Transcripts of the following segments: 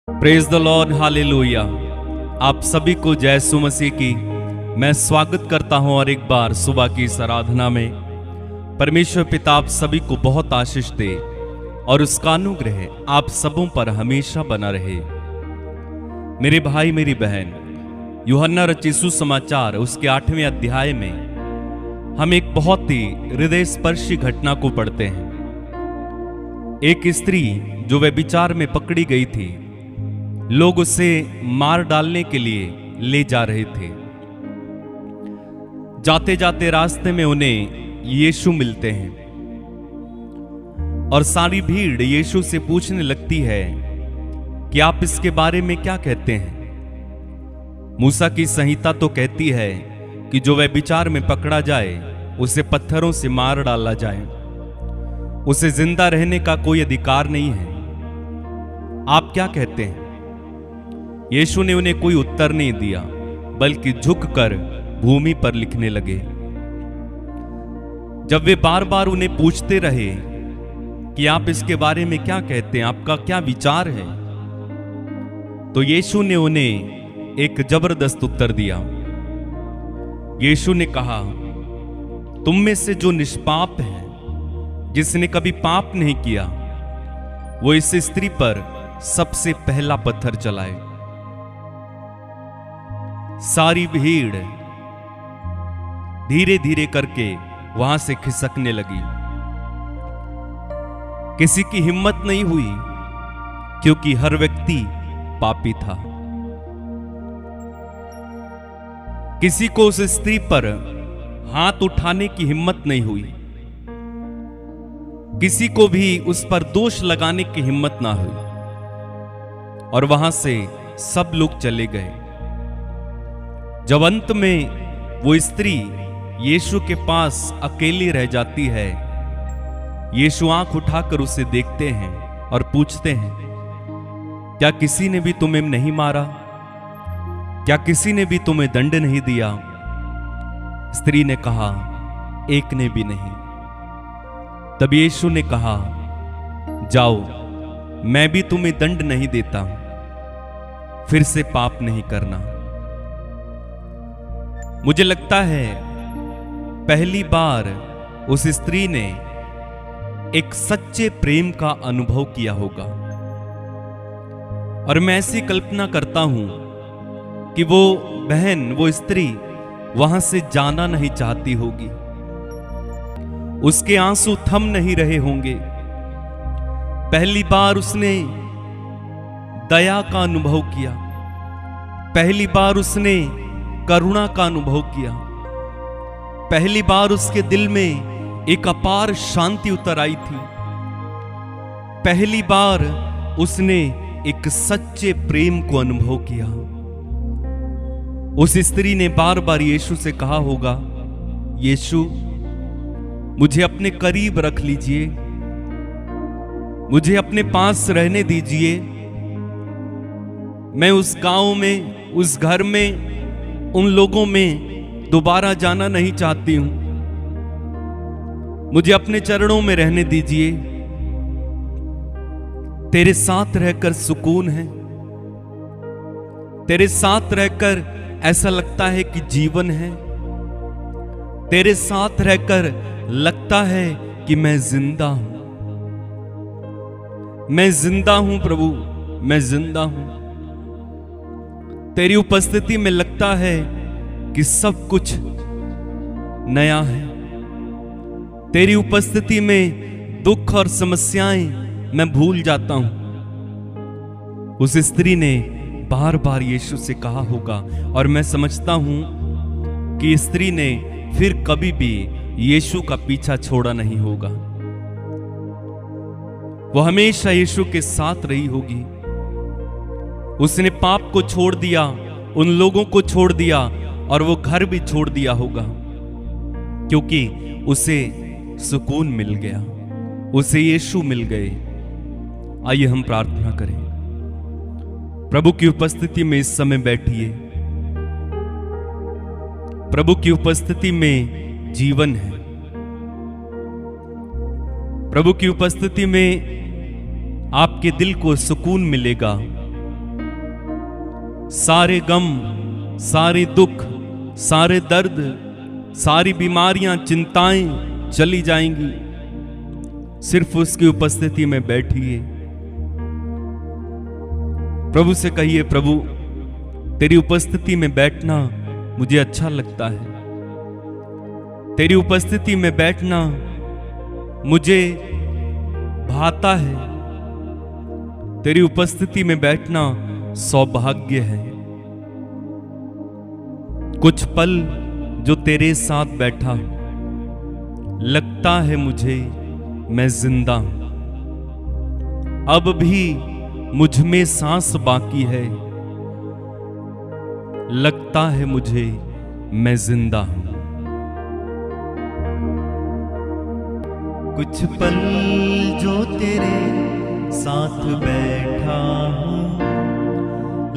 Praise the Lord, hallelujah. आप सभी को जय यीशु मसीह की मैं स्वागत करता हूं और एक बार सुबह की इस आराधना में परमेश्वर पिता आप सभी को बहुत आशीष दे और उसका अनुग्रह आप सबों पर हमेशा बना रहे। मेरे भाई मेरी बहन, यूहन्ना रचित सुसमाचार उसके 8वें अध्याय में हम एक बहुत ही हृदय स्पर्शी घटना को पढ़ते हैं। एक स्त्री जो व्यभिचार में पकड़ी गई थी, लोग उसे मार डालने के लिए ले जा रहे थे। जाते जाते रास्ते में उन्हें यीशु मिलते हैं और सारी भीड़ यीशु से पूछने लगती है कि आप इसके बारे में क्या कहते हैं। मूसा की संहिता तो कहती है कि जो व्यभिचार में पकड़ा जाए उसे पत्थरों से मार डाला जाए, उसे जिंदा रहने का कोई अधिकार नहीं है। आप क्या कहते हैं? यीशु ने उन्हें कोई उत्तर नहीं दिया, बल्कि झुककर भूमि पर लिखने लगे। जब वे बार बार उन्हें पूछते रहे कि आप इसके बारे में क्या कहते हैं, आपका क्या विचार है, तो यीशु ने उन्हें एक जबरदस्त उत्तर दिया। यीशु ने कहा, तुम में से जो निष्पाप है, जिसने कभी पाप नहीं किया, वो इस स्त्री पर सबसे पहला पत्थर चलाए। सारी भीड़ धीरे धीरे करके वहां से खिसकने लगी। किसी की हिम्मत नहीं हुई, क्योंकि हर व्यक्ति पापी था। किसी को उस स्त्री पर हाथ उठाने की हिम्मत नहीं हुई, किसी को भी उस पर दोष लगाने की हिम्मत ना हुई, और वहां से सब लोग चले गए। जब अंत में वो स्त्री यीशु के पास अकेली रह जाती है, यीशु आंख उठाकर उसे देखते हैं और पूछते हैं, क्या किसी ने भी तुम्हें नहीं मारा? क्या किसी ने भी तुम्हें दंड नहीं दिया? स्त्री ने कहा, एक ने भी नहीं। तब यीशु ने कहा, जाओ, मैं भी तुम्हें दंड नहीं देता, फिर से पाप नहीं करना। मुझे लगता है पहली बार उस स्त्री ने एक सच्चे प्रेम का अनुभव किया होगा, और मैं ऐसी कल्पना करता हूं कि वो बहन, वो स्त्री वहां से जाना नहीं चाहती होगी। उसके आंसू थम नहीं रहे होंगे। पहली बार उसने दया का अनुभव किया, पहली बार उसने करुणा का अनुभव किया, पहली बार उसके दिल में एक अपार शांति उतर आई थी। पहली बार उसने एक सच्चे प्रेम को अनुभव किया। उस स्त्री ने बार बार यीशु से कहा होगा, यीशु मुझे अपने करीब रख लीजिए, मुझे अपने पास रहने दीजिए। मैं उस गांव में, उस घर में, उन लोगों में दोबारा जाना नहीं चाहती हूं। मुझे अपने चरणों में रहने दीजिए। तेरे साथ रहकर सुकून है, तेरे साथ रहकर ऐसा लगता है कि जीवन है, तेरे साथ रहकर लगता है कि मैं जिंदा हूं। मैं जिंदा हूं प्रभु, मैं जिंदा हूं। तेरी उपस्थिति में लगता है कि सब कुछ नया है। तेरी उपस्थिति में दुख और समस्याएं मैं भूल जाता हूं। उस स्त्री ने बार बार यीशु से कहा होगा, और मैं समझता हूं कि स्त्री ने फिर कभी भी यीशु का पीछा छोड़ा नहीं होगा। वो हमेशा यीशु के साथ रही होगी। उसने पाप को छोड़ दिया, उन लोगों को छोड़ दिया, और वो घर भी छोड़ दिया होगा, क्योंकि उसे सुकून मिल गया, उसे यीशु मिल गए। आइए हम प्रार्थना करें। प्रभु की उपस्थिति में इस समय बैठिए। प्रभु की उपस्थिति में जीवन है। प्रभु की उपस्थिति में आपके दिल को सुकून मिलेगा, सारे गम, सारे दुख, सारे दर्द, सारी बीमारियां, चिंताएं चली जाएंगी। सिर्फ उसकी उपस्थिति में बैठिए। प्रभु से कहिए, प्रभु तेरी उपस्थिति में बैठना मुझे अच्छा लगता है। तेरी उपस्थिति में बैठना मुझे भाता है। तेरी उपस्थिति में बैठना सौभाग्य है। कुछ पल जो तेरे साथ बैठा, लगता है मुझे मैं जिंदा हूं। अब भी मुझ में सांस बाकी है, लगता है मुझे मैं जिंदा हूं। कुछ पल जो तेरे साथ बैठा हूँ,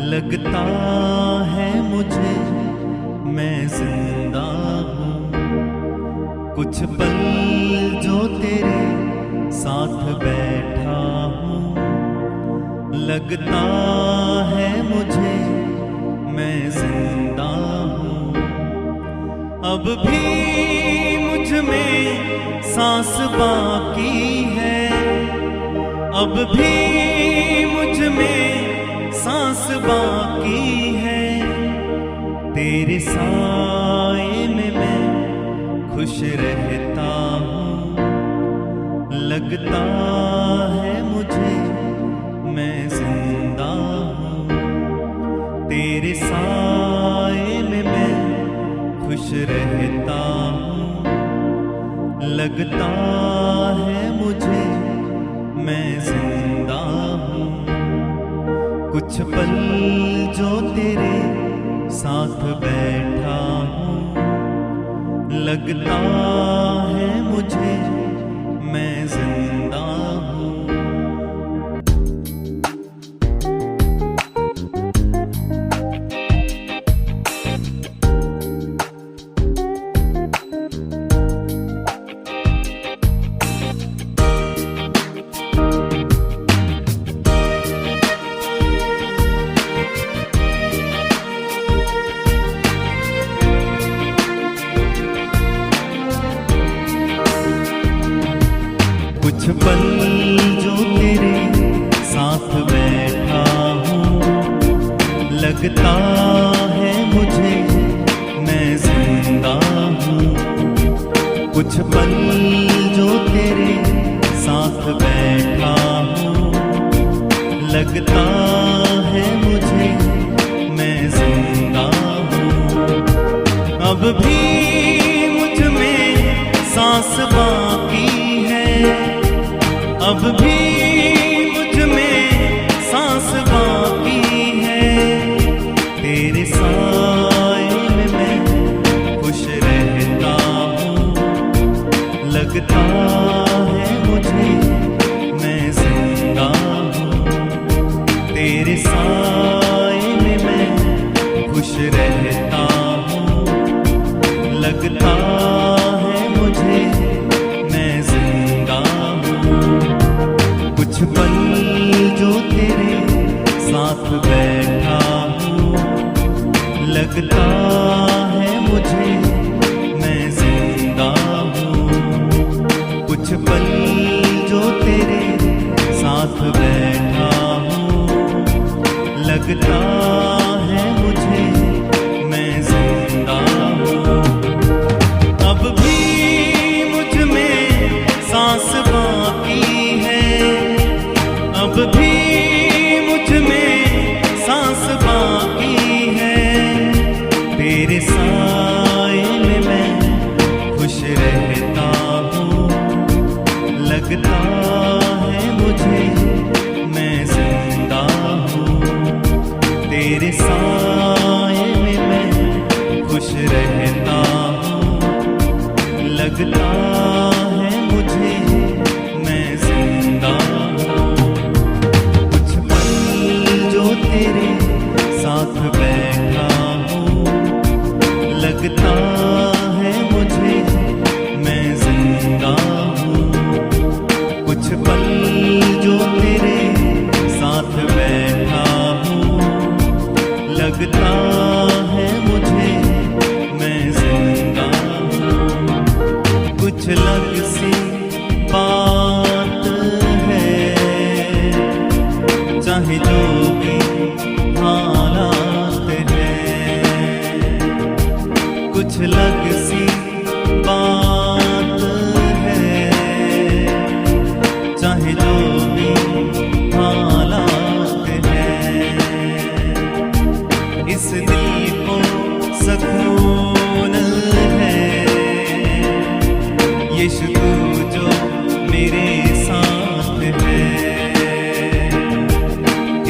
लगता है मुझे मैं जिंदा हूँ। कुछ पल जो तेरे साथ बैठा हूँ, लगता है मुझे मैं जिंदा हूँ। अब भी मुझ में सांस बाकी है, अब भी मुझ में सांस बाकी है। तेरे साए में मैं खुश रहता हूँ, लगता है मुझे मैं जिंदा हूँ। तेरे साए में मैं खुश रहता हूँ, लगता है मुझे मैं जिंदा हूँ। कुछ पल जो तेरे साथ बैठा हूँ, लगता है मुझे मैं जिंदा हूँ। कुछ पल जो तेरे साथ बैठा हूँ, लगता है मुझे मैं जिंदा हूँ। कुछ पल जो तेरे साथ बैठा हूँ, लगता है मुझे मैं जिंदा हूँ। अब भी मुझ में सांस बाकी है, अब भी मुझ में सांस बाकी है। तेरे साए में मैं खुश रहता हूँ, लगता है मुझे मैं जिंदा हूँ। तेरे साए में मैं खुश रहता हूँ, लगता है मुझे मैं जिंदा हूँ। कुछ पल जो तेरे साथ बैठा हूँ, लगता है मुझे मैं जिंदा हूँ। कुछ पल जो तेरे साथ बैठा हूँ, लगता है मुझे मैं जिंदा हूँ। अब भी मुझ में सांस बाकी है, अब भी मुझ में सांस बाकी है। तेरे साए में मैं खुश रहता हूँ, लगता है मुझे मैं जिंदा हूँ। तेरे साए में मैं खुश रहता हूँ, लगता है मुझे मैं जिंदा हूँ। कुछ पल जो तेरे साथ बैठा हूँ, लगता है मुझे मैं जिंदा हूँ। कुछ पल जो तेरे साथ बैठा हूँ, लगता है मुझे मैं जिंदा हूँ। कुछ लग सी बात है, चाहे जो भी हालात है। कुछ लग सी बात है, चाहे जो भी हालात है। इस दिल को सुकून है, यीशु तू जो मेरे साथ है।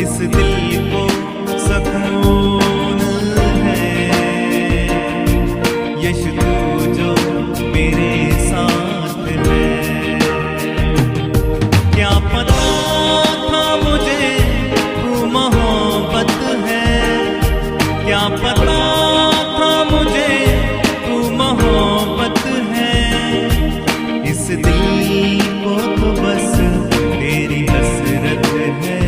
इस दिल को सुकून है, यीशु तू जो मेरे साथ है। क्या पता था मुझे तू मोहब्बत है, क्या पता था मुझे तू मोहब्बत है। इस दिल को तो बस तेरी हसरत है,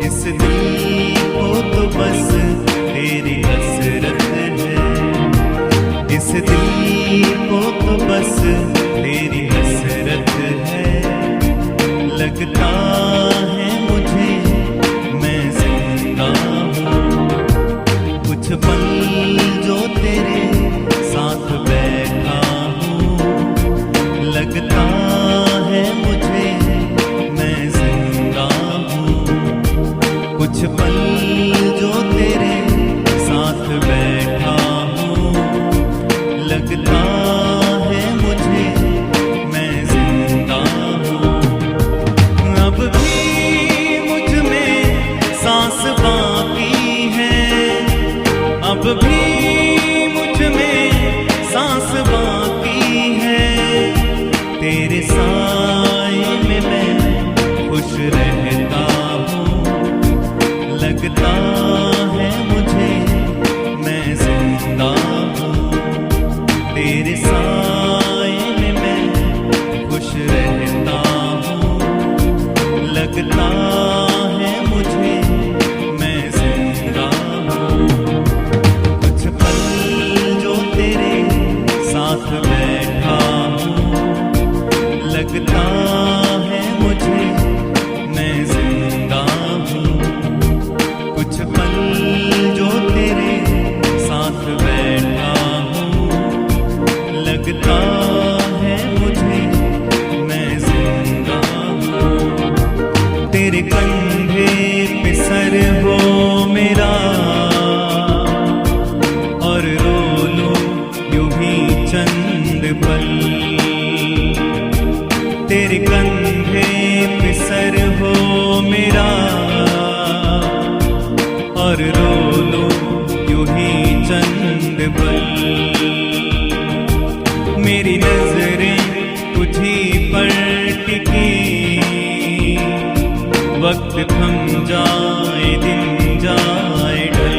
इस दिल को तो बस तेरी हसरत है। इस दिल को तो बस तेरी हसरत है। लगता है मुझे मैं जिंदा हूँ। कुछ पल जो तेरे साथ बैठा हूँ, लगता है मुझे मैं जिंदा हूँ। कुछ पल जो तेरे साथ बैठा हूँ, लगता है मुझे मैं जिंदा हूँ। अब भी मुझ में सांस बाकी है, अब भी मुझ में सांस बाकी है। तेरे साए में मैं खुश रहता हूँ। लगता है मुझे मैं जिंदा हूँ। तेरे साए में मैं खुश रहता हूँ। लगता है मुझे मैं जिंदा हूँ। कुछ पल जो तेरे साथ बैठा हूँ, लगता है मुझे मैं जिंदा हूँ। कुछ पल जो तेरे साथ बैठा हूँ, लगता है मुझे मैं जिंदा हूँ। तेरे कंधे पे सर हो मेरा, और रो लो यूं ही चंद पल। तेरे कंधे पे सर हो मेरा, और रो लो यूं ही चंद पल। मेरी नजरें तुझी पर टिकी, वक्त थम जाए दिन जाए ढल।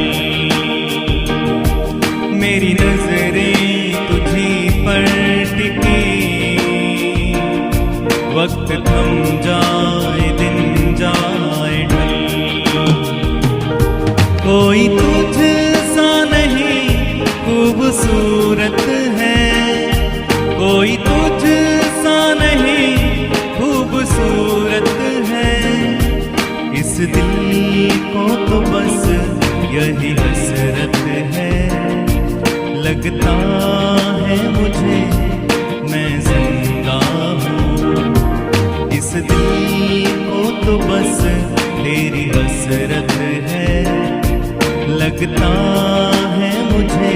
मेरी नजरें तुझी पर टिकी, वक्त थम जाए दिन जाए ढल। कोई तुझ सा नहीं खूबसूरत है, कोई तुझ सा नहीं खूबसूरत है। इस दिल को तो बस यही हसरत है। लगता है मुझे मैं जिंदा हूँ। इस दिल को तो बस तेरी हसरत है। लगता है मुझे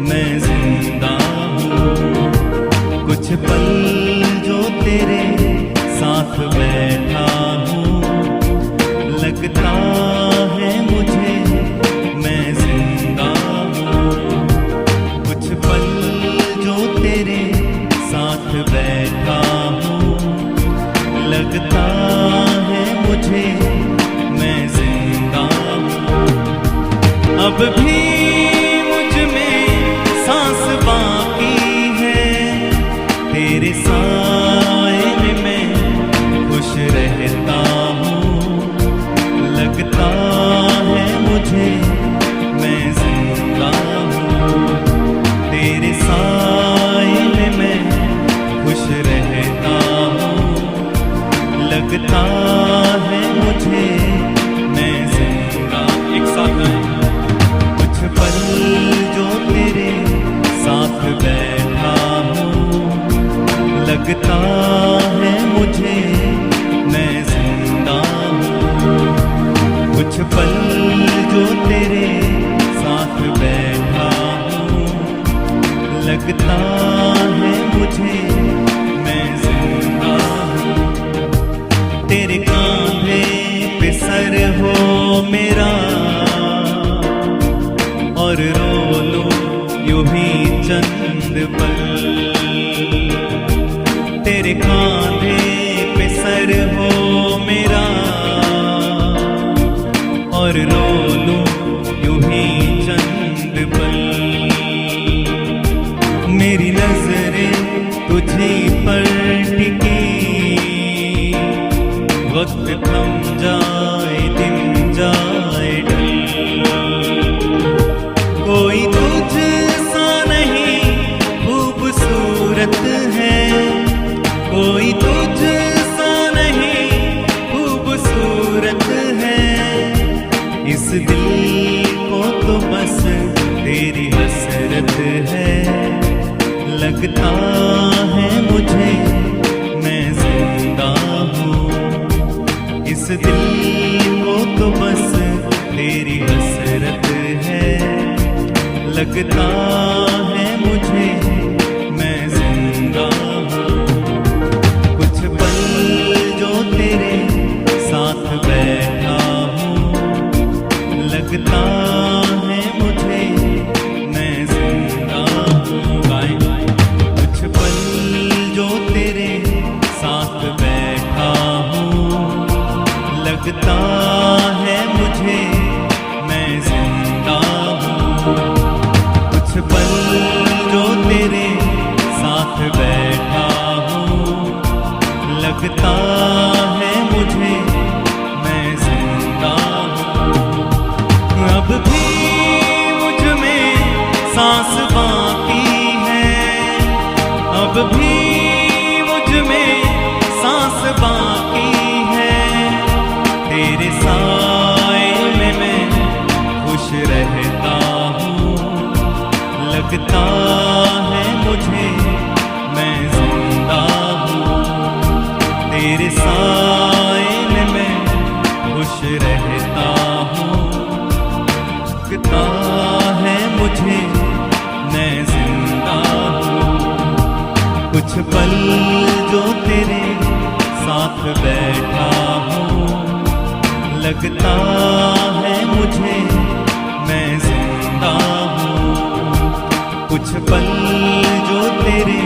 मैं जिंदा हूँ। कुछ पल जो तेरे साथ बैठा हूँ, लगता है मुझे मैं जिंदा हूँ। कुछ पल जो तेरे साथ बैठा हूँ, लगता है मुझे मैं जिंदा हूँ। अब भी मुझ में सांस बाकी है, तेरे साए में मैं कुछ पल जो तेरे साथ बैठा हूँ, लगता है मुझे मैं जिंदा हूँ। तेरे कांधे पे सर हो मेरा और रो लो यूं ही चंद पल। तेरे कांधे पे सर हो मेरा और रो लो यूं ही चंद पल। मेरी नजरें तुझी पर टिकी, वक्त थम जाए दिन जाए ढल। कोई तुझ सा नहीं खूबसूरत है, कोई तुझ सा नहीं खूबसूरत है। इस दिल को तो बस तेरी हसरत है, लगता है मुझे मैं जिंदा हूँ। इस दिल को तो बस तेरी हसरत है, लगता है मुझे मैं जिंदा हूँ। कुछ पल जो तेरे साथ बैठा हूँ, लगता है मुझे मैं जिंदा हूँ। कुछ पल जो तेरे साथ बैठा हूँ, लगता है मुझे मैं जिंदा हूँ। कुछ पल जो तेरे साथ बैठा हूँ, लगता है मुझे मैं जिंदा हूँ। अब भी मुझ में सांस बाकी है, अब भी मुझ में सांस बाकी है। तेरे साए में मैं खुश रहता हूँ, लगता है मुझे मैं जिंदा हूँ। तेरे साए में मैं खुश रहता हूँ, लगता है मुझे मैं जिंदा हूँ। कुछ पल जो तेरे साथ बैठा हूँ, लगता है मुझे मैं जिंदा हूँ। कुछ पल जो तेरे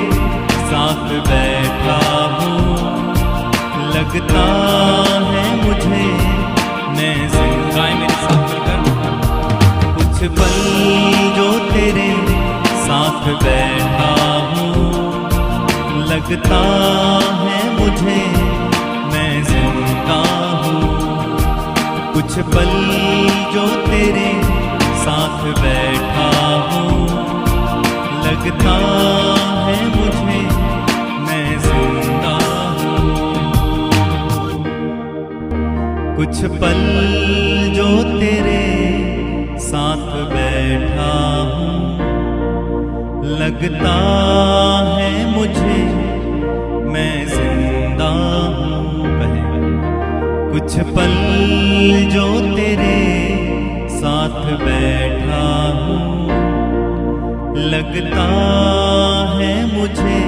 साथ बैठा हूँ, लगता है मुझे मैं जिंदा। मेरे साथ मिलकर कुछ पल जो तेरे साथ बैठा हूँ, लगता है मुझे मैं जिंदा हूँ। कुछ पल जो तेरे साथ बैठा हूँ, लगता है मुझे मैं जिंदा हूँ। कुछ पल जो तेरे साथ बैठा हूँ, लगता है मुझे मैं जिंदा हूँ। कुछ पल जो तेरे साथ बैठा हूँ, लगता है मुझे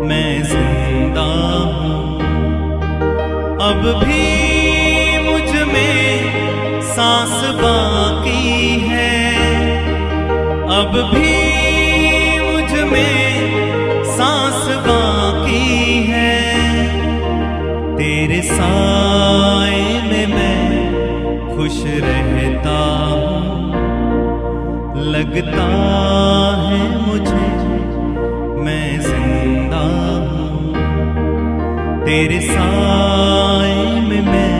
मैं जिंदा हूँ। अब भी मुझ में सांस बाकी है, अब भी मुझ में सांस बाकी है। तेरे साए में मैं खुश रहता हूँ, लगता है मुझे मैं जिंदा हूँ। तेरे साए में मैं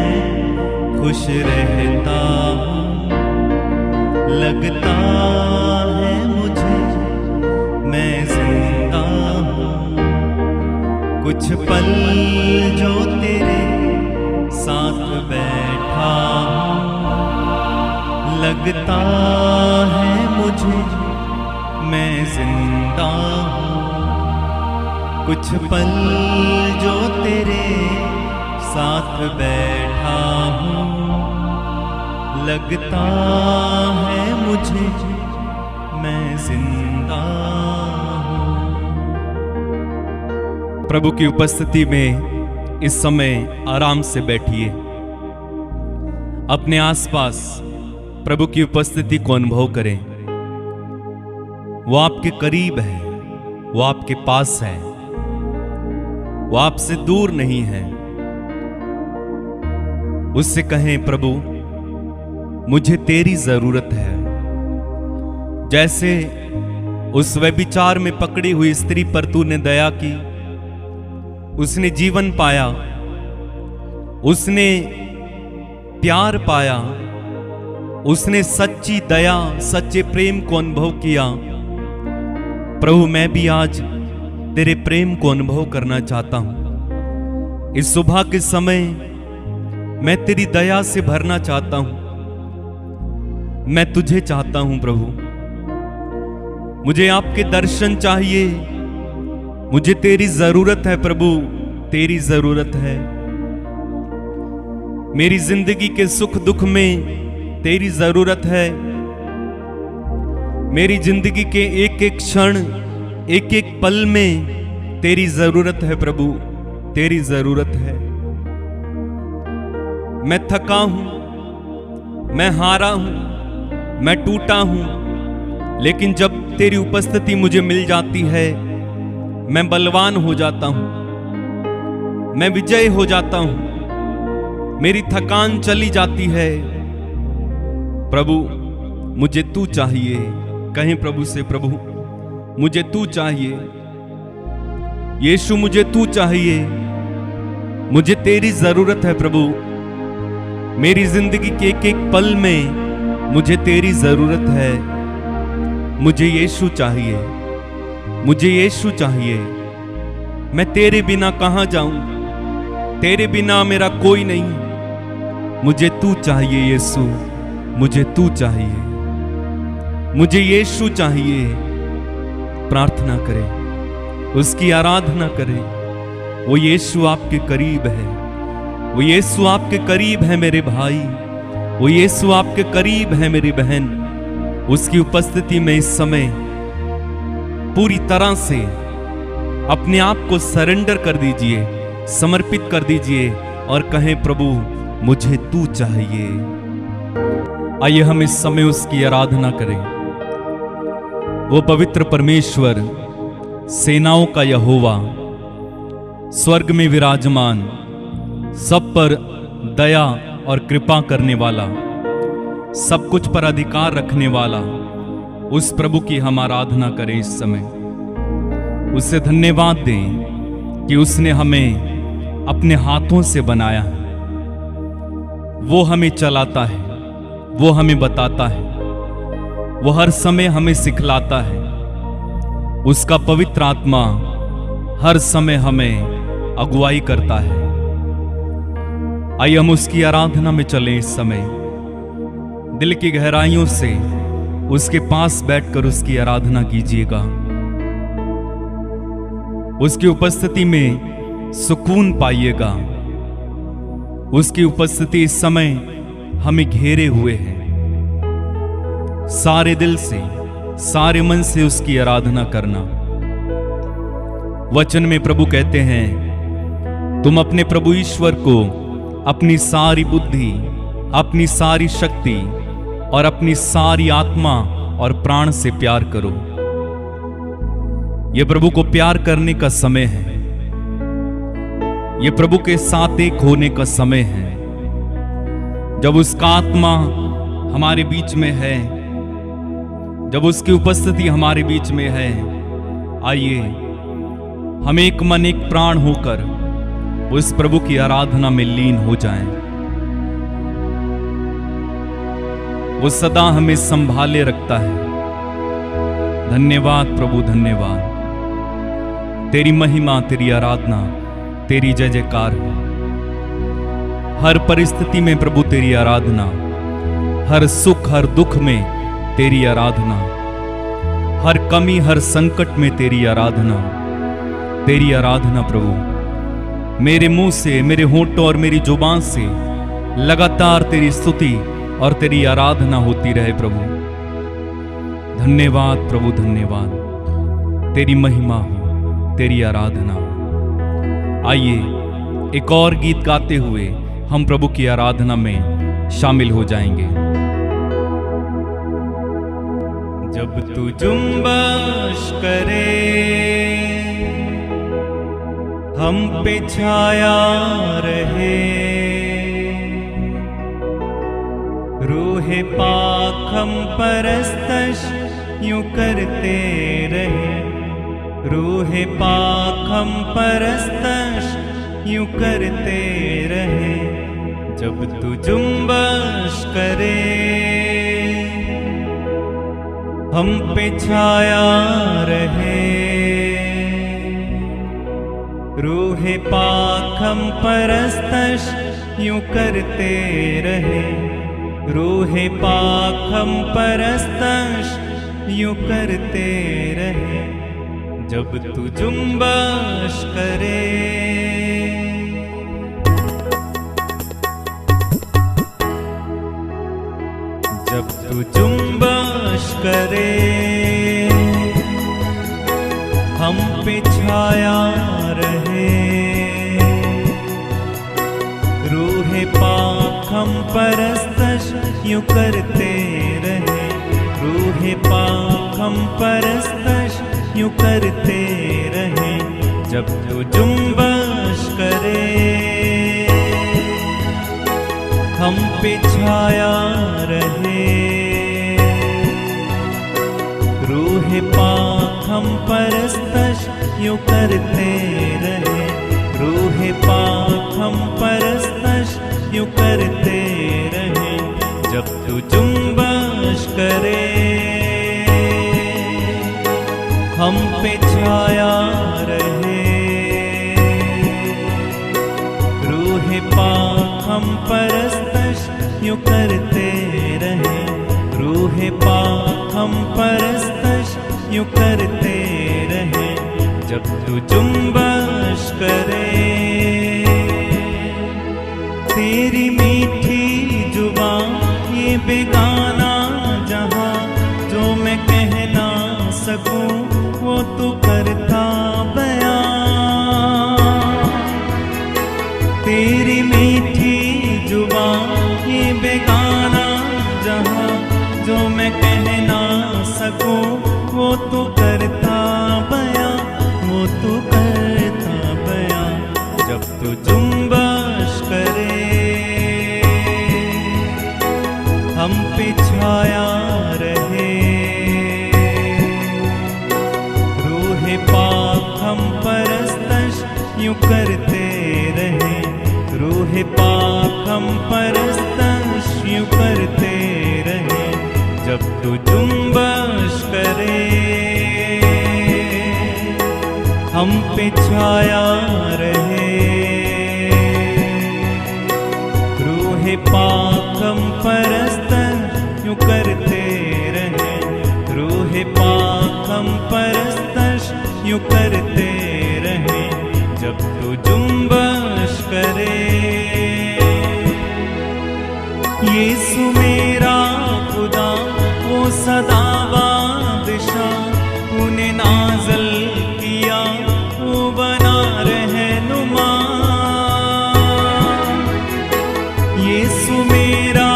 खुश रहता हूँ, लगता है मुझे मैं जिंदा हूँ। कुछ पल जो तेरे साथ बैठा हूँ, लगता है मुझे मैं जिंदा हूँ। कुछ पल जो तेरे साथ बैठा हूँ, लगता है मुझे मैं जिंदा हूँ। प्रभु की उपस्थिति में इस समय आराम से बैठिए। अपने आसपास प्रभु की उपस्थिति को अनुभव करें। वो आपके करीब है, वो आपके पास है, वो आपसे दूर नहीं है। उससे कहें, प्रभु मुझे तेरी जरूरत है। जैसे उस व्यभिचार में पकड़ी हुई स्त्री पर तूने दया की, उसने जीवन पाया, उसने प्यार पाया, उसने सच्ची दया, सच्चे प्रेम को अनुभव किया। प्रभु मैं भी आज तेरे प्रेम को अनुभव करना चाहता हूं। इस सुबह के समय मैं तेरी दया से भरना चाहता हूं। मैं तुझे चाहता हूं प्रभु। मुझे आपके दर्शन चाहिए। मुझे तेरी जरूरत है प्रभु, तेरी जरूरत है। मेरी जिंदगी के सुख दुख में तेरी जरूरत है। मेरी जिंदगी के एक एक क्षण, एक एक पल में तेरी जरूरत है प्रभु, तेरी जरूरत है। मैं थका हूं, मैं हारा हूं, मैं टूटा हूं, लेकिन जब तेरी उपस्थिति मुझे मिल जाती है, मैं बलवान हो जाता हूं, मैं विजय हो जाता हूं, मेरी थकान चली जाती है। प्रभु मुझे तू चाहिए। कहें प्रभु से, प्रभु मुझे तू चाहिए। यीशु मुझे तू चाहिए। मुझे तेरी जरूरत है प्रभु। मेरी जिंदगी के एक एक पल में मुझे तेरी जरूरत है। मुझे यीशु चाहिए, मुझे यीशु चाहिए। मैं तेरे बिना कहां जाऊं? तेरे बिना मेरा कोई नहीं। मुझे तू चाहिए यीशु, मुझे तू चाहिए, मुझे यीशु चाहिए। प्रार्थना करें, उसकी आराधना करें। वो यीशु आपके करीब है, वो यीशु आपके करीब है मेरे भाई, वो यीशु आपके करीब है मेरी बहन। उसकी उपस्थिति में इस समय पूरी तरह से अपने आप को सरेंडर कर दीजिए, समर्पित कर दीजिए और कहें, प्रभु मुझे तू चाहिए। आइए हम इस समय उसकी आराधना करें। वो पवित्र परमेश्वर, सेनाओं का यहोवा, स्वर्ग में विराजमान, सब पर दया और कृपा करने वाला, सब कुछ पर अधिकार रखने वाला, उस प्रभु की हम आराधना करें इस समय। उससे धन्यवाद दें कि उसने हमें अपने हाथों से बनाया है। वो हमें चलाता है, वो हमें बताता है, वो हर समय हमें सिखलाता है। उसका पवित्र आत्मा हर समय हमें अगुवाई करता है। आइए हम उसकी आराधना में चलें इस समय। दिल की गहराइयों से उसके पास बैठकर उसकी आराधना कीजिएगा। उसकी उपस्थिति में सुकून पाइएगा। उसकी उपस्थिति इस समय हमें घेरे हुए है। सारे दिल से, सारे मन से उसकी आराधना करना। वचन में प्रभु कहते हैं, तुम अपने प्रभु ईश्वर को अपनी सारी बुद्धि, अपनी सारी शक्ति और अपनी सारी आत्मा और प्राण से प्यार करो। यह प्रभु को प्यार करने का समय है। यह प्रभु के साथ एक होने का समय है। जब उसका आत्मा हमारे बीच में है, जब उसकी उपस्थिति हमारे बीच में है, आइए हम एक मन एक प्राण होकर उस प्रभु की आराधना में लीन हो जाएं। वो सदा हमें संभाले रखता है। धन्यवाद प्रभु, धन्यवाद। तेरी महिमा, तेरी आराधना, तेरी जय जयकार हो। हर परिस्थिति में प्रभु तेरी आराधना, हर सुख हर दुख में तेरी आराधना, हर कमी हर संकट में तेरी आराधना, तेरी आराधना प्रभु। मेरे मुंह से, मेरे होंठों और मेरी जुबान से लगातार तेरी स्तुति, और तेरी आराधना होती रहे प्रभु। धन्यवाद प्रभु, धन्यवाद। तेरी महिमा हो, तेरी आराधना हो। आइए एक और गीत गाते हुए हम प्रभु की आराधना में शामिल हो जाएंगे। जब तू जुम्बश करे हम पे छाया रहे, रूहे पाक हम परस्तश यूं करते रहे, रूहे पाक हम परस्तश यूं करते रहे। जब तू जुम्बश करे हम पे छाया रहे, रूहे पाक हम परस्तश यूं करते रहे, रूहे पाक हम परस्तश यूं करते रहे। जब तू जुम्बश करे, जब तू जुम्बश करे हम पे छाया रहे, रूहे पाक हम परस्तश यूं करते रहे, रूहे पाक हम परस्तश यूं करते रहे। जब तू जुम्बश करे हम पे छाया रहे, रूहे पाक हम परस्तश यूं करते रहे, रूहे पाक हम परस्तश यूं करते रहे। जब तू जुम्बश करे हम पे छाया रहे, रूहे पाक हम परस्तश यूं करते रहे, रूहे पाक हम परस्तश यूं करते रहे। जब तू जुम्बश करे तेरी मीठी जुबान ये बेगाना जहां, जो मैं कह ना सकूं वो तू करता बयां। तेरी मीठी जुबान ये बेगाना जहां, जो मैं कह ना सकूं वो तू करता बयां, वो तू करता बयां। जब तू जुम्बश करे हम पे छाया रहे, रूहे पाक हम परस्तश यूं करते रहे, रूहे पाक हम परस्तश यूं करते रहे। जब तू जुम्बश करे हम पे छाया रहे, रूहे पाक हम परस्तश यूं करते रहे, रूहे पाक हम परस्तश यूं करते रहे। जब तू जुम्बश करे यीशु मेरा खुदा वो सदा बादशाह, तूने नाज़ल किया वो बना रहनुमा। यीशु मेरा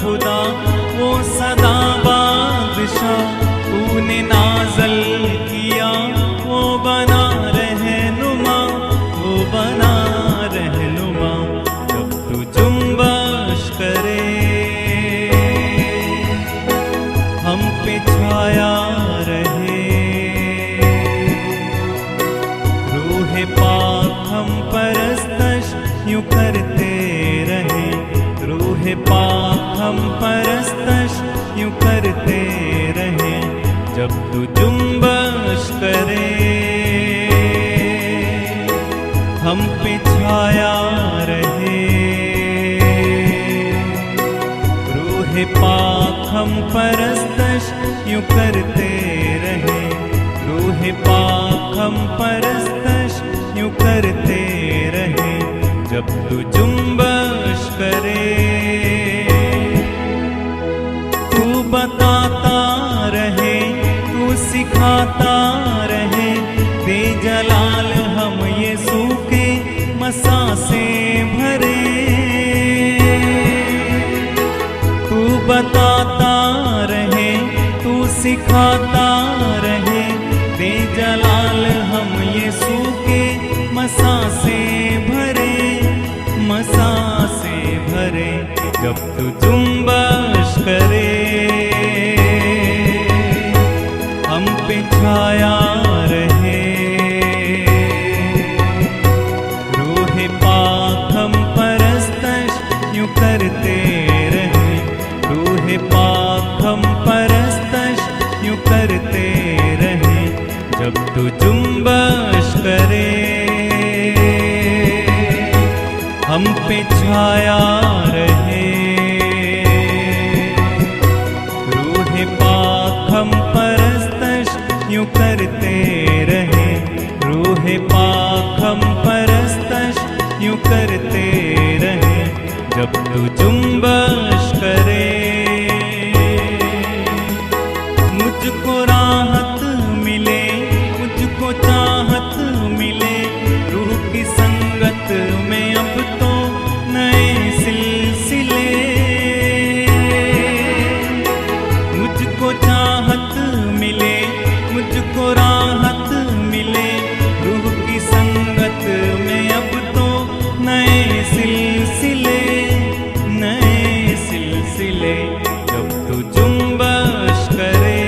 खुदा वो सदा बादशाह, तूने नाज़ल किया वो बना रहनुमा, वो बना रहनुमा। जब तू जुम्बश करे हम पे छाया रहे, रूहे पाक हम परस्तश यूं करते रहे, रूहे पाक हम परस्तश यूं करते रहे। जब तू जुम्बश करे हम पे छाया रहे, रूहे पाक हम परस्तश यूं करते रहे, रूहे पाक हम परस्तश यूं करते रहे। जब तू जुम्बश करे सिखाता रहे, दे जलाल हम यीशु के मसा से भरे। तू बताता रहे, तू सिखाता रहे, दे जलाल हम यीशु के मसा से भरे, मसा से भरे। जब तू जुम्बश करे, हम पे छाया रहे, रूहे पाक हम परस्तश यूं करते रहे, रूहे पाक हम परस्तश यूं करते रहे। जब तू जुम्बश करे, हम पे छाया रहे, रूहे पाक हम परस्तश यूं करते रहे, रूहे पाक हम परस्तश यूं करते रहे। जब तू जुम्बश करे, मुझको राहत मिले, मुझको चाहत मिले, रूह की संगत में अब तो नए सिलसिले। मुझको चाहत मिले, मुझको राहत मिले, रूह की संगत में अब तो नए सिलसिले, नए सिलसिले। जब तू जुम्बश करे,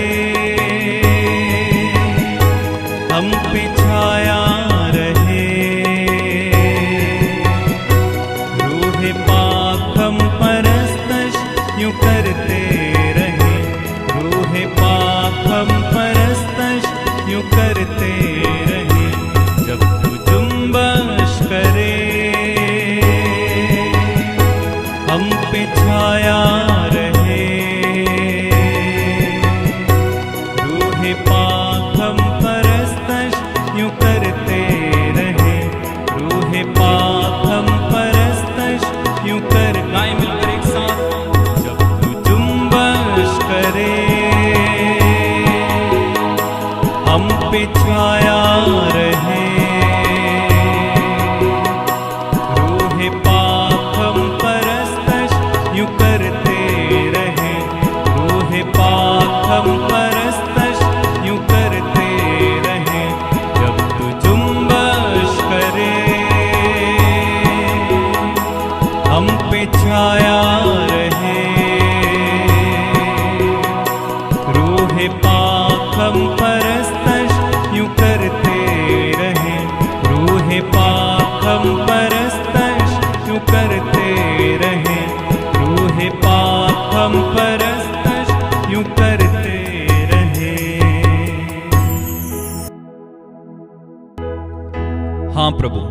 हम पे छाया रहे, रूहे पाक हम परस्तश यूं करते रहे, रूहे पाक हम परस्तश यूं करते रहे। जब तू जुम्बश करे, हम पे छाया रहे, रूहे पाक हम परस्तश यूं करते रहे, रूहे पाक हम परस्तश यूं कर। गाएं मिलकर एक साथ। जब तू जुम्बश करे, हम पे छाया रहे, रूहे पाक हम परस्तश यूं करते रहे, रूहे पाक हम परस्तश यूं करते रहे। जब तू जुम्बश करे, हम पे छाया रहे, रूहे पाक हम परस्तश यूं करते रहे, रूहे पाक हम परस्तश यूं करते रहे, रूहे पाक हम परस्तश यूं करते रहे। हाँ प्रभु,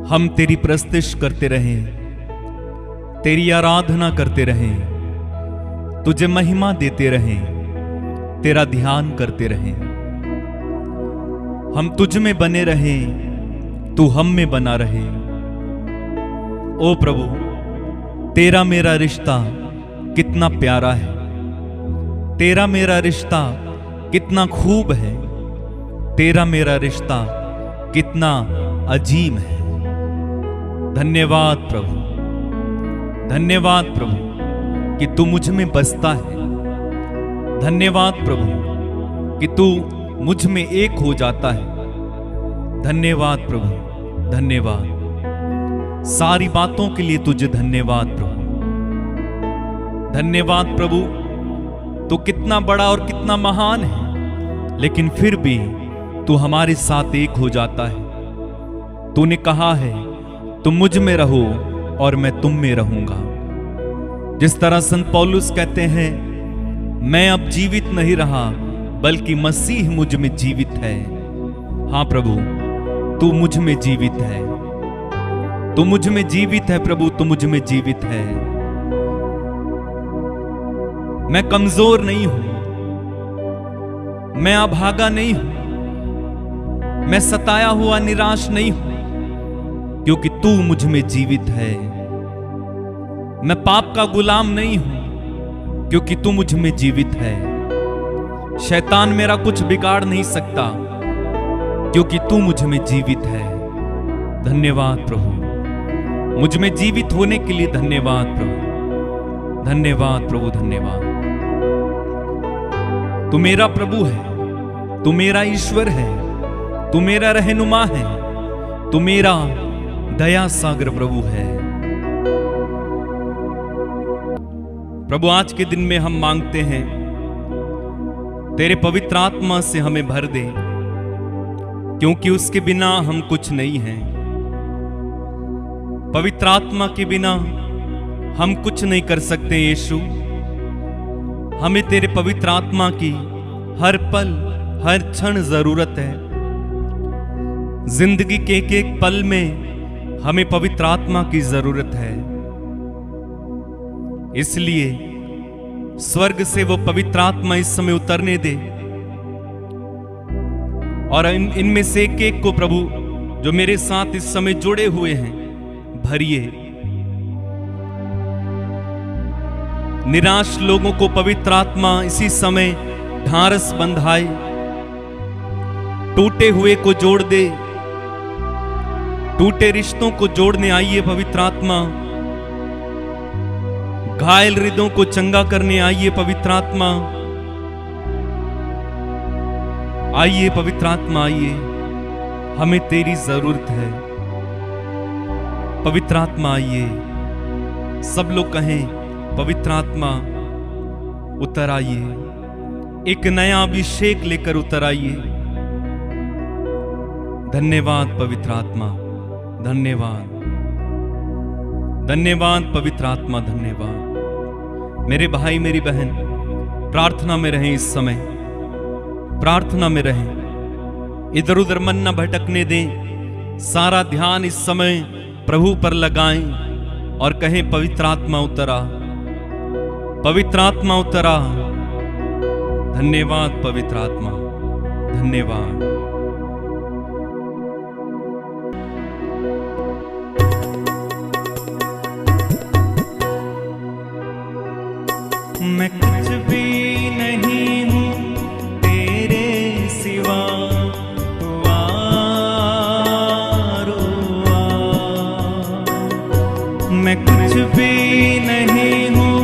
हम तेरी प्रस्तुति करते रहें, तेरी आराधना करते रहें, तुझे महिमा देते रहें, तेरा ध्यान करते रहें। हम तुझ में बने रहें, तू हम में बना रहे। ओ प्रभु, तेरा मेरा रिश्ता कितना प्यारा है, तेरा मेरा रिश्ता कितना खूब है, तेरा मेरा रिश्ता कितना अजीम है। धन्यवाद प्रभु, धन्यवाद प्रभु कि तू मुझ में बसता है। धन्यवाद प्रभु कि तू मुझ में एक हो जाता है। धन्यवाद प्रभु, धन्यवाद। सारी बातों के लिए तुझे धन्यवाद प्रभु। धन्यवाद प्रभु, तू कितना बड़ा और कितना महान है, लेकिन फिर भी तू हमारे साथ एक हो जाता है। तूने कहा है तुम मुझ में रहो और मैं तुम में रहूंगा। जिस तरह संत पौलुस कहते हैं, मैं अब जीवित नहीं रहा बल्कि मसीह मुझ में जीवित है। हाँ प्रभु, तू मुझ में जीवित है, तू मुझ में जीवित है प्रभु, तू मुझ में जीवित है। मैं कमजोर नहीं हूं, मैं अभागा नहीं हूं, मैं सताया हुआ निराश नहीं हूं, क्योंकि तू मुझ में जीवित है। मैं पाप का गुलाम नहीं हूं, क्योंकि तू मुझ में जीवित है। शैतान मेरा कुछ बिगाड़ नहीं सकता, क्योंकि तू मुझ में जीवित है। धन्यवाद प्रभु, मुझ में जीवित होने के लिए धन्यवाद प्रभु, धन्यवाद प्रभु, धन्यवाद। तू मेरा प्रभु है, तू मेरा ईश्वर है, तू मेरा रहनुमा है, तू मेरा दया सागर प्रभु है। प्रभु आज के दिन में हम मांगते हैं तेरे पवित्र आत्मा से हमें भर दे, क्योंकि उसके बिना हम कुछ नहीं हैं। पवित्र आत्मा के बिना हम कुछ नहीं कर सकते यीशु। हमें तेरे पवित्र आत्मा की हर पल हर क्षण जरूरत है। जिंदगी के एक पल में हमें पवित्र आत्मा की जरूरत है। इसलिए स्वर्ग से वो पवित्र आत्मा इस समय उतरने दे, और इनमें से एक को प्रभु जो मेरे साथ इस समय जुड़े हुए हैं भरिए। निराश लोगों को पवित्र आत्मा इसी समय ढारस बंधाए, टूटे हुए को जोड़ दे, टूटे रिश्तों को जोड़ने आइए पवित्र आत्मा। घायल हृदयों को चंगा करने आइए पवित्र आत्मा। आइए पवित्र आत्मा आइए, हमें तेरी जरूरत है। पवित्र आत्मा आइए, सब लोग कहें पवित्र आत्मा उतर आइए, एक नया अभिषेक लेकर उतर आइए। धन्यवाद पवित्र आत्मा, धन्यवाद, धन्यवाद पवित्र आत्मा, धन्यवाद। मेरे भाई मेरी बहन प्रार्थना में रहें, इस समय प्रार्थना में रहें, इधर उधर मन न भटकने दें। सारा ध्यान इस समय प्रभु पर लगाएं और कहें पवित्र आत्मा उतरा, पवित्र आत्मा उतरा। धन्यवाद पवित्र आत्मा, धन्यवाद। मैं कुछ भी नहीं हूँ तेरे सिवा, तू आरुआ। मैं कुछ भी नहीं हूँ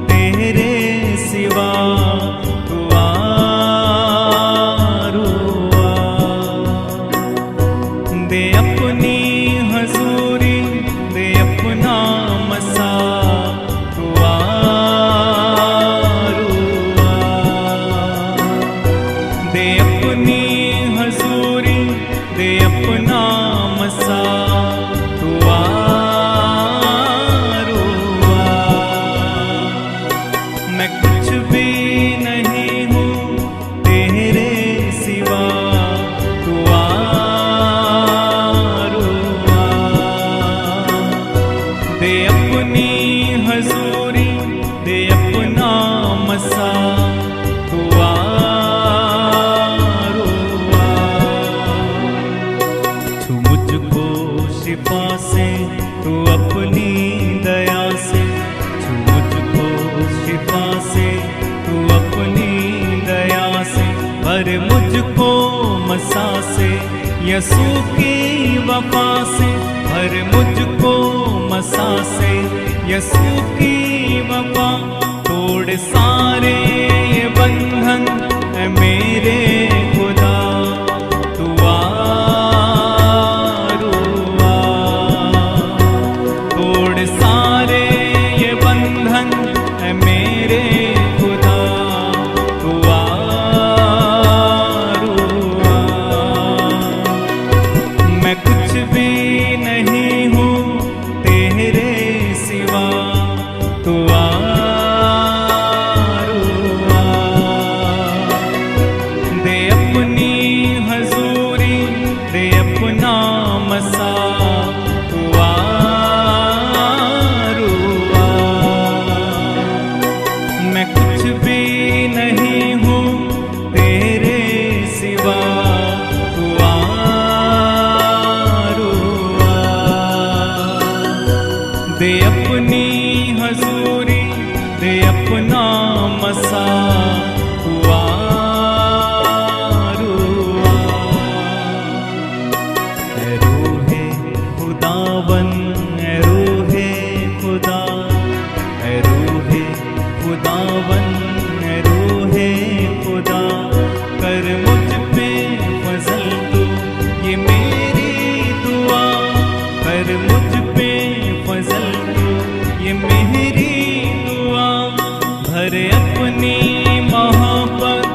तेरे सिवा, तू आरुआ। दे अपनी हजूरी, दे अपना मसा, तू दे अपनी हजूरी, दे अपना मसा, तू आरुआ। मैं कुछ भी नहीं हूँ तेरे सिवा, तू आरुआ। दे अपनी हजूरी, दे अपना मसा, तू शिफा से, तू अपनी दया से, छू मुझको शिफा से, तू अपनी दया से, भर मुझको मसा से, यसू की वफा से, भर मुझको मसा से, यसू की वफा। तोड़ सारे ये बंधन है मेरे खुदा, तू दे खुदावन रूहे खुदा कर मुझ पे फजल तू, ये मेरी दुआ कर मुझ पे फजल तू, ये मेरी दुआ। भर अपनी मोहब्बत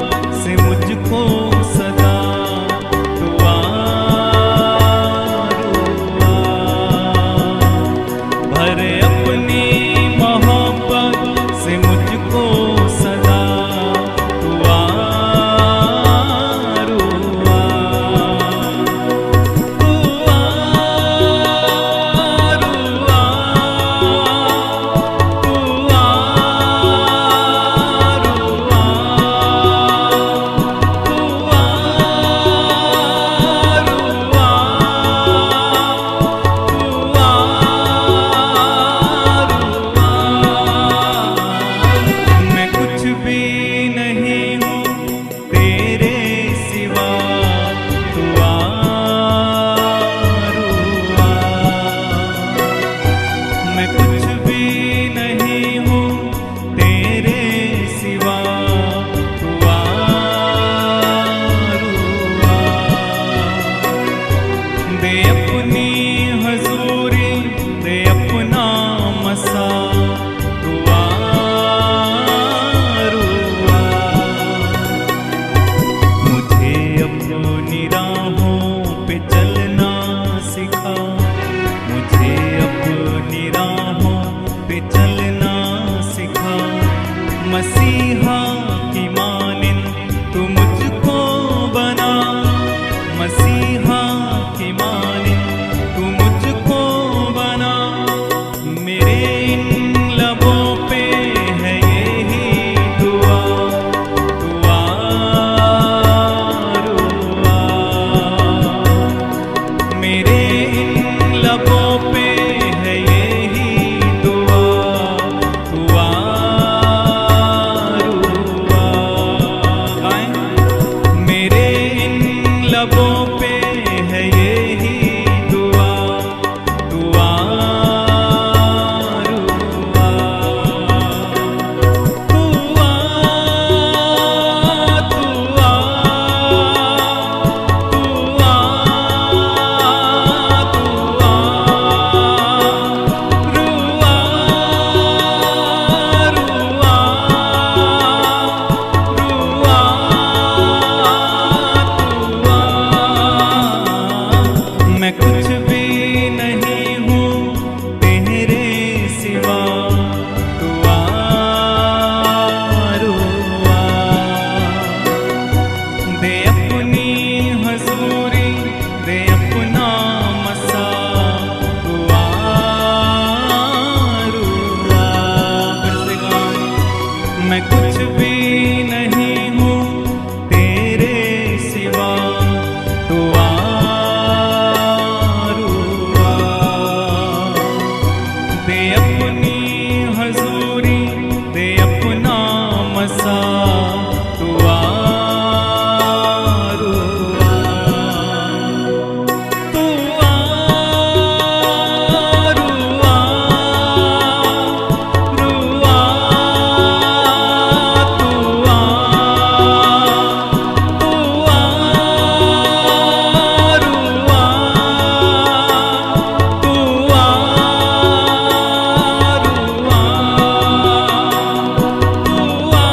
से मुझको सदा दुआ रुआ। भर अपनी मोहब्बत से मुझको सदा दुआ रुआ। दुआ रुआ, दुआ मसीहा की मानिन तू मुझको बना, मसीहा की मानिन तू मुझको बना। मेरे इन लबों पे है यही दुआ, दुआ रुआ। मेरे इन लबों पे है यही दुआ, दुआ लबों पे है यही दुआ, दुआ रुआ। दुआ दुआ दुआ दुआ रुआ रुआ रुआ। मैं कुछ भी नहीं हूँ तेरे सिवा, दुआ रुआ। दे अपनी हजूरी, दे अपना मसा, दुआ रुआ। फिर से गाओ। मैं कुछ भी नहीं हूँ तेरे सिवा, दुआ दे अपनी हजूरी, दे अपना मसा, दुआ रुआ। दुआ रुआ रुआ दुआ दुआ रुआ दुआ रुआ।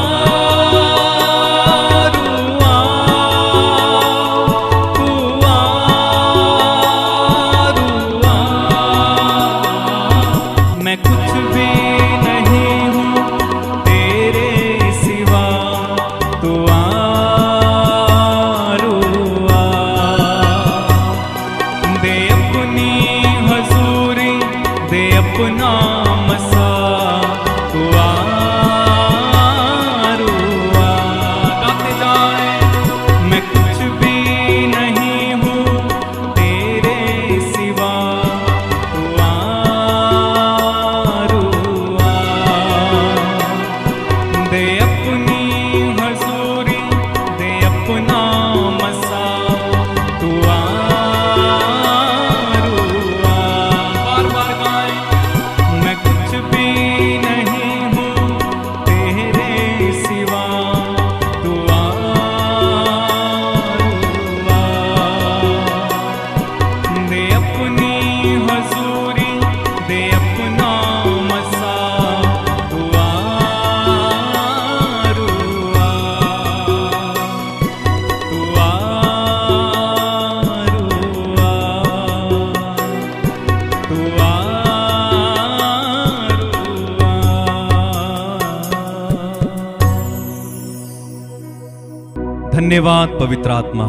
धन्यवाद पवित्र आत्मा।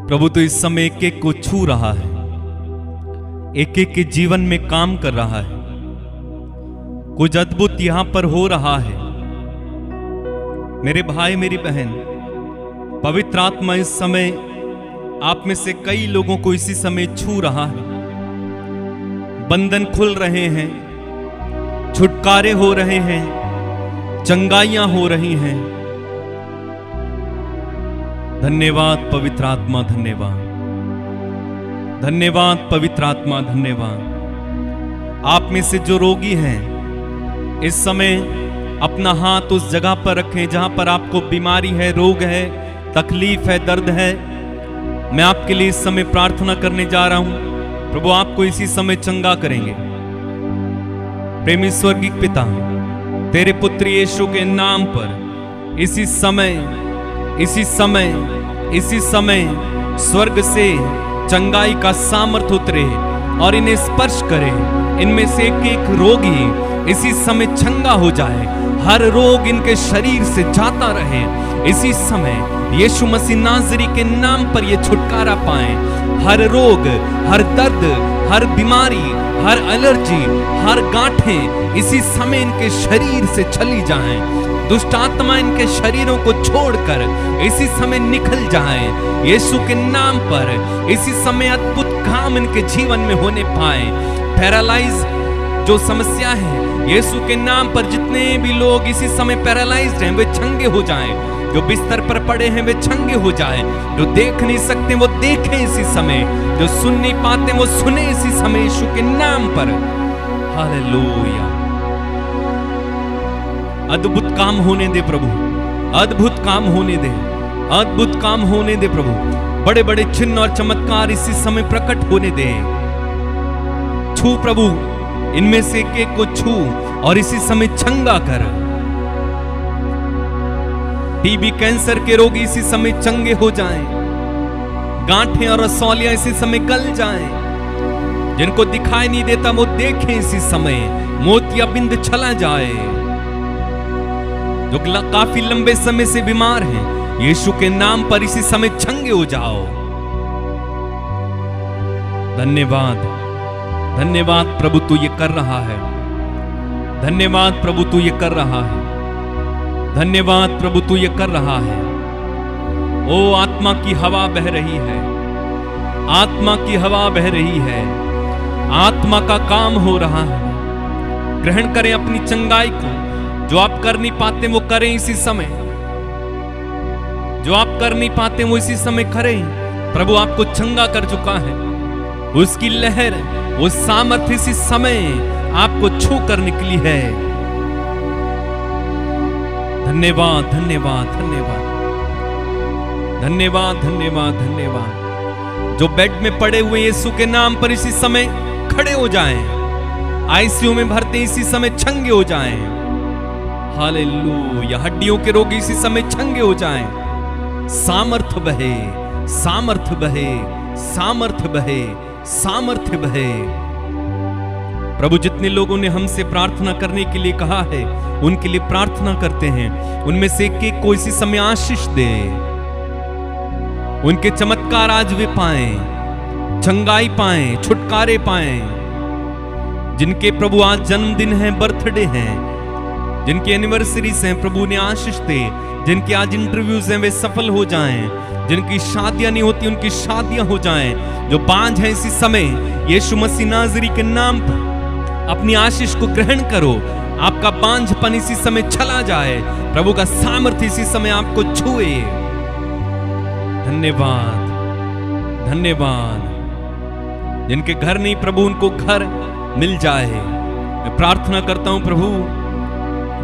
प्रभु तो इस समय एक एक को छू रहा है, एक एक के जीवन में काम कर रहा है। कुछ अद्भुत यहां पर हो रहा है। मेरे भाई मेरी बहन, पवित्र आत्मा इस समय आप में से कई लोगों को इसी समय छू रहा है। बंधन खुल रहे हैं, छुटकारे हो रहे हैं, चंगाइयां हो रही हैं। धन्यवाद पवित्र आत्मा, धन्यवाद, धन्यवाद पवित्र आत्मा, धन्यवाद। आप में से जो रोगी हैं इस समय अपना हाथ उस जगह पर रखें जहां पर आपको बीमारी है, रोग है, तकलीफ है, दर्द है। मैं आपके लिए इस समय प्रार्थना करने जा रहा हूं। प्रभु आपको इसी समय चंगा करेंगे। प्रेमी स्वर्गीय पिता, तेरे पुत्र यीशु के नाम पर इसी समय स्वर्ग से चंगाई का सामर्थ उतरे और इन्हें स्पर्श करे। इनमें से एक एक रोगी इसी समय चंगा हो जाए। हर रोग इनके शरीर से जाता रहे। इसी समय यीशु मसीह नाज़री के नाम पर ये छुटकारा पाए। हर रोग, हर दर्द, हर बीमारी, हर एलर्जी, हर गांठें इसी समय इनके शरीर से चली जाएं। दुष्ट आत्मा इनके शरीरों को छोड़कर इसी समय निकल जाएं। यीशु के नाम पर इसी समय अद्भुत काम इनके जीवन में होने पाए। पैरालाइज जो समस्या है, यीशु के नाम पर जितने भी लोग इसी समय पैरालाइज्ड हैं वे चंगे हो जाएं। जो बिस्तर पर पड़े हैं वे चंगे हो जाएं। जो देख नहीं सकते वो देखें इसी समय। जो सुन नहीं पाते वो सुने इसी समय यीशु के नाम पर। हालेलुया। अद्भुत काम होने दे प्रभु, अद्भुत काम होने दे, अद्भुत काम होने दे प्रभु। बड़े बड़े चिन्ह और चमत्कार इसी समय प्रकट होने दे। छू प्रभु, इनमें से एक एक को छू और इसी समय चंगा कर। टीबी कैंसर के रोगी इसी समय चंगे हो जाएं। गांठें और रसौलियां इसी समय गल जाएं। जिनको दिखाई नहीं देता वो देखें इसी समय। मोतियाबिंद चला जाए। जो काफी लंबे समय से बीमार हैं, यीशु के नाम पर इसी समय चंगे हो जाओ। धन्यवाद, धन्यवाद प्रभु तू ये कर रहा है। धन्यवाद प्रभु तू ये कर रहा है। धन्यवाद प्रभु तू ये कर रहा है। ओ आत्मा की हवा बह रही है, आत्मा की हवा बह रही है। आत्मा का काम हो रहा है। ग्रहण करें अपनी चंगाई को। जो आप कर नहीं पाते वो करें इसी समय। जो आप कर नहीं पाते वो इसी समय करें। प्रभु आपको चंगा कर चुका है। उसकी लहर, वो सामर्थ्य इसी समय आपको छू कर निकली है। धन्यवाद, धन्यवाद, धन्यवाद, धन्यवाद, धन्यवाद, धन्यवाद। जो बेड में पड़े हुए यीशु के नाम पर इसी समय खड़े हो जाएं। आईसीयू में भर्ती इसी समय चंगे हो जाएं। हालेलुया। हड्डियों के रोगी इसी समय चंगे हो जाएं। सामर्थ बहे, सामर्थ बहे, सामर्थ बहे, सामर्थ बहे। प्रभु जितने लोगों ने हमसे प्रार्थना करने के लिए कहा है उनके लिए प्रार्थना करते हैं। उनमें से एक एक को इसी समय आशीष दे। उनके चमत्कार आज वे पाएं, चंगाई पाएं, छुटकारे पाएं। जिनके प्रभु आज जन्मदिन है, बर्थडे हैं, जिनकी एनिवर्सरीज हैं, प्रभु ने आशीष दे। जिनके आज इंटरव्यूज हैं वे सफल हो जाएं। जिनकी शादियां नहीं होती उनकी शादियां हो जाएं। जो बांझ हैं इसी समय यीशु मसीह नाज़री के नाम पर अपनी आशीष को ग्रहण करो। आपका बांझपन इसी समय चला जाए। प्रभु का सामर्थ्य इसी समय आपको छुए। धन्यवाद, धन्यवाद। जिनके घर नहीं प्रभु उनको घर मिल जाए। मैं प्रार्थना करता हूं प्रभु,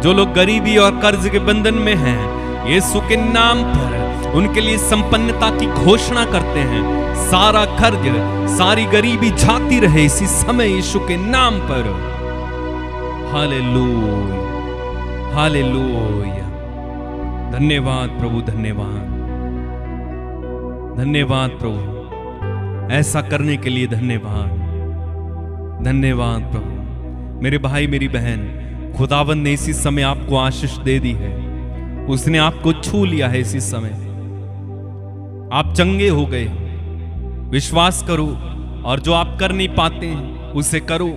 जो लोग गरीबी और कर्ज के बंधन में हैं, यीशु के नाम पर उनके लिए संपन्नता की घोषणा करते हैं। सारा कर्ज, सारी गरीबी जाती रहे इसी समय यीशु के नाम पर। Hallelujah, hallelujah. धन्यवाद प्रभु, धन्यवाद, धन्यवाद प्रभु। ऐसा करने के लिए धन्यवाद, धन्यवाद प्रभु। मेरे भाई मेरी बहन, खुदावंद ने इसी समय आपको आशीष दे दी है। उसने आपको छू लिया है इसी समय। आप चंगे हो गए। विश्वास करो और जो आप कर नहीं पाते हैं उसे करो।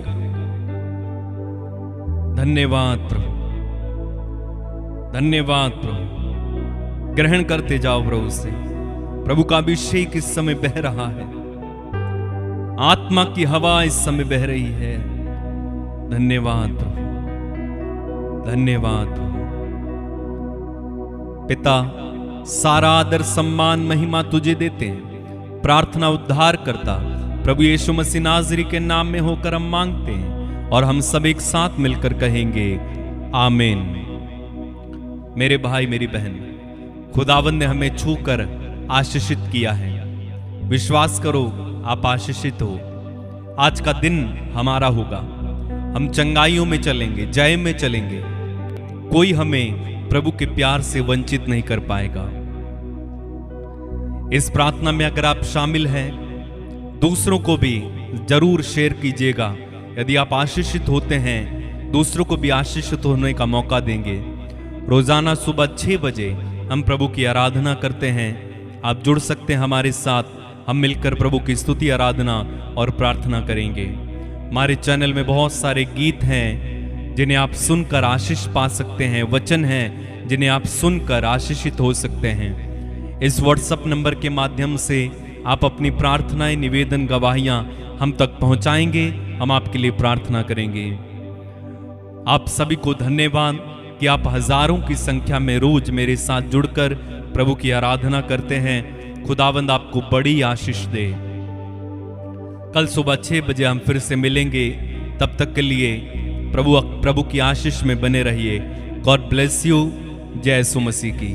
धन्यवाद प्रभु, धन्यवाद प्रभु। ग्रहण करते जाओ प्रभु से। प्रभु का अभिषेक इस समय बह रहा है। आत्मा की हवा इस समय बह रही है। धन्यवाद प्रभु, धन्यवाद प्रभु। पिता, सारा आदर सम्मान महिमा तुझे देते हैं। प्रार्थना उद्धार करता प्रभु यीशु मसीह नाज़री के नाम में होकर हम मांगते हैं और हम सब एक साथ मिलकर कहेंगे आमीन। मेरे भाई मेरी बहन, खुदावंद ने हमें छूकर आशीषित किया है। विश्वास करो आप आशीषित हो। आज का दिन हमारा होगा। हम चंगाइयों में चलेंगे, जय में चलेंगे। कोई हमें प्रभु के प्यार से वंचित नहीं कर पाएगा। इस प्रार्थना में अगर आप शामिल हैं, दूसरों को भी जरूर शेयर कीजिएगा। यदि आप आशीषित होते हैं, दूसरों को भी आशीषित होने का मौका देंगे। रोजाना सुबह 6 बजे हम प्रभु की आराधना करते हैं। आप जुड़ सकते हैं हमारे साथ। हम मिलकर प्रभु की स्तुति, आराधना और प्रार्थना करेंगे। हमारे चैनल में बहुत सारे गीत हैं जिन्हें आप सुनकर आशीष पा सकते हैं। वचन हैं जिन्हें आप सुनकर आशीषित हो सकते हैं। इस व्हाट्सएप नंबर के माध्यम से आप अपनी प्रार्थनाएं, निवेदन, गवाहियां हम तक पहुंचाएंगे। हम आपके लिए प्रार्थना करेंगे। आप सभी को धन्यवाद कि आप हजारों की संख्या में रोज मेरे साथ जुड़कर प्रभु की आराधना करते हैं। खुदावंद आपको बड़ी आशीष दे। कल सुबह 6 बजे हम फिर से मिलेंगे। तब तक के लिए प्रभु की आशीष में बने रहिए। God bless you. जय यीशु मसीह की।